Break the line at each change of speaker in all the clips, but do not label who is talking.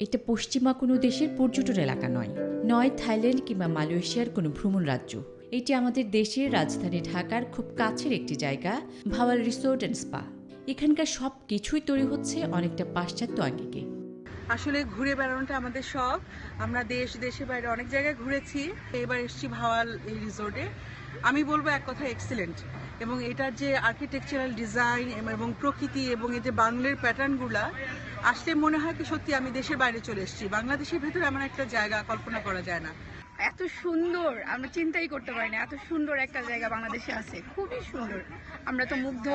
এটা পশ্চিমা কোনো দেশের পর্যটন এলাকা নয় থাইল্যান্ড কিংবা মালয়েশিয়ার কোনো ভ্রমণ রাজ্য। এটি আমাদের দেশের রাজধানী ঢাকার খুব কাছের একটি জায়গা, ভাওয়াল রিসোর্ট অ্যান্ড স্পা। এখানকার সব কিছুই তৈরি হচ্ছে অনেকটা পাশ্চাত্য আঙ্গিকে।
আসলে ঘুরে বেড়ানোটা আমাদের শখ। আমরা দেশের বাইরে অনেক জায়গায় ঘুরেছি, এবার এসেছি ভাওয়াল এই রিসোর্টে। আমি বলবো এক কথা এক্সিলেন্ট, এবং এটার যে আর্কিটেকচারাল ডিজাইন এবং প্রকৃতি এবং এই যে বাংলার প্যাটার্নগুলা আসলে মনে হয় কি সত্যি আমি দেশের বাইরে চলে এসেছি। বাংলাদেশের ভেতরে এমন একটা জায়গা কল্পনা করা যায় না।
এত সুন্দর আমরা চিন্তাই করতে পারি না, এত সুন্দর একটা জায়গা বাংলাদেশে আছে, খুবই সুন্দর। আমরা তো মুগ্ধ,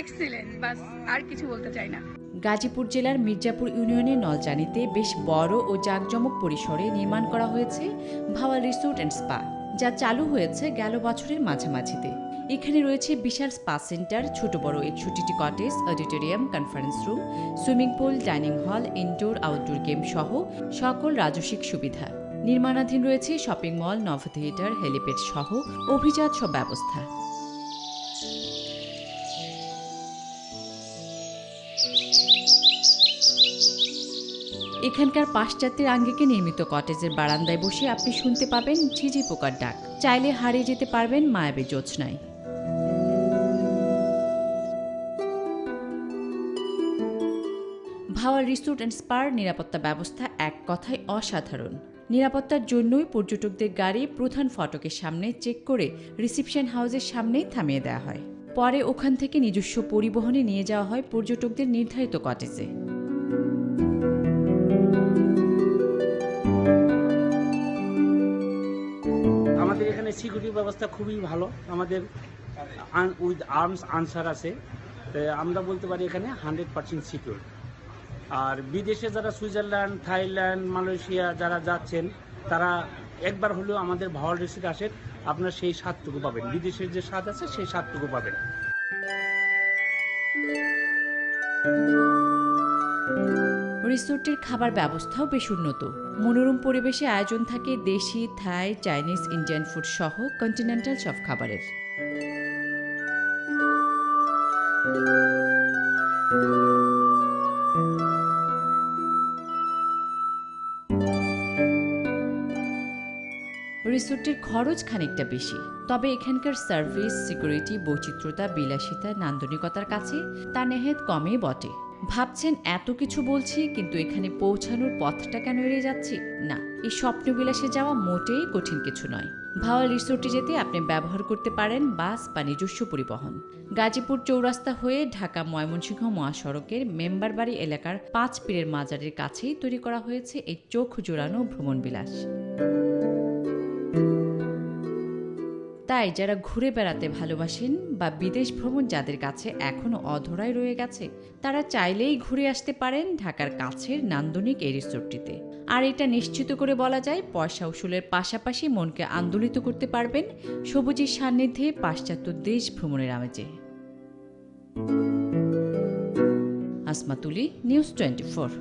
এক্সিলেন্ট, বাস আর কিছু বলতে চাই না।
গাজীপুর জেলার মির্জাপুর ইউনিয়নের নলজানিতে বেশ বড় ও জাঁকজমক পরিসরে নির্মাণ করা হয়েছে ভাওয়াল রিসোর্ট অ্যান্ড স্পা, যা চালু হয়েছে গেল বছরের মাঝামাঝিতে। এখানে রয়েছে বিশাল স্পা সেন্টার, ছোট বড় 61টি cottage, auditorium, conference room, swimming pool, dining hall, indoor outdoor game সহ সকল রাজস্বিক সুবিধা। নির্মাণাধীন রয়েছে শপিং মল, নভ থিয়েটার, হেলিপ্যাড সহ অভিজাত সব ব্যবস্থা। এখানকার পাশ্চাত্যের আঙ্গিকে নির্মিত কটেজের বারান্দায় বসে আপনি শুনতে পাবেন ঝিঝি পোকার ডাক। চাইলে হারিয়ে যেতে পারবেন মায়াবী জ্যোৎস্নায়। ভাওয়াল রিসোর্ট অ্যান্ড স্পার নিরাপত্তা ব্যবস্থা এক কথায় অসাধারণ। নিরাপত্তার জন্যই পর্যটকদের গাড়ি প্রধান ফটকের সামনে চেক করে রিসিপশন হাউসের সামনেই থামিয়ে দেওয়া হয়। পরে ওখান থেকে নিজস্ব পরিবহনে নিয়ে যাওয়া হয় পর্যটকদের নির্ধারিত কটেজে।
আমাদের এখানে সিকিউরিটি ব্যবস্থা খুবই ভালো। আমাদের উইথ আর্মস আনসার আছে, আমরা বলতে পারি এখানে 100% সিকিউর। আর বিদেশে যারা সুইজারল্যান্ড, থাইল্যান্ড, মালয়েশিয়া যারা যাচ্ছেন, তারা একবার হলেও আমাদের ভাওয়াল রিসোর্টে আসেন, আপনার সেই স্বাদটুকু পাবেন। বিদেশের যে স্বাদ আছে সেই স্বাদটুকু পাবেন।
রিসোর্টের খাবার ব্যবস্থাও বেশ উন্নত। মনোরম পরিবেশে আয়োজন থাকে দেশি, থাই, চাইনিজ, ইন্ডিয়ান ফুড সহ কন্টিনেন্টাল সব খাবারের। রিসোর্টের খরচ খানিকটা বেশি, তবে এখানকার সার্ভিস, সিকিউরিটি, বৈচিত্র্যতা, বিলাসিতা, নান্দনিকতার কাছে তা নেহাত কমই বটে। ভাবছেন এত কিছু বলছি, কিন্তু এখানে পৌঁছানোর পথটা কেন এড়িয়ে যাচ্ছি? না, এই স্বপ্নবিলাসে যাওয়া মোটেই কঠিন কিছু নয়। ভাওয়াল রিসোর্টে যেতে আপনি ব্যবহার করতে পারেন বাস বা নিজস্ব পরিবহন। গাজীপুর চৌরাস্তা হয়ে ঢাকা ময়মনসিংহ মহাসড়কের মেম্বার বাড়ি এলাকার 5 পীরের মাজারের কাছেই তৈরি করা হয়েছে এই চোখ জোড়ানো ভ্রমণবিলাস। তাই যারা ঘুরে বেড়াতে ভালোবাসেন বা বিদেশ ভ্রমণ যাদের কাছে এখনও অধরাই রয়ে গেছে, তারা চাইলেই ঘুরে আসতে পারেন ঢাকার কাছের নান্দনিক এই রিসোর্টটিতে। আর এটা নিশ্চিত করে বলা যায়, পয়সা উসুলের পাশাপাশি মনকে আন্দোলিত করতে পারবেন সবুজের সান্নিধ্যে পাশ্চাত্য দেশ ভ্রমণের আমেজে। আসমা তুলি, নিউজ 24।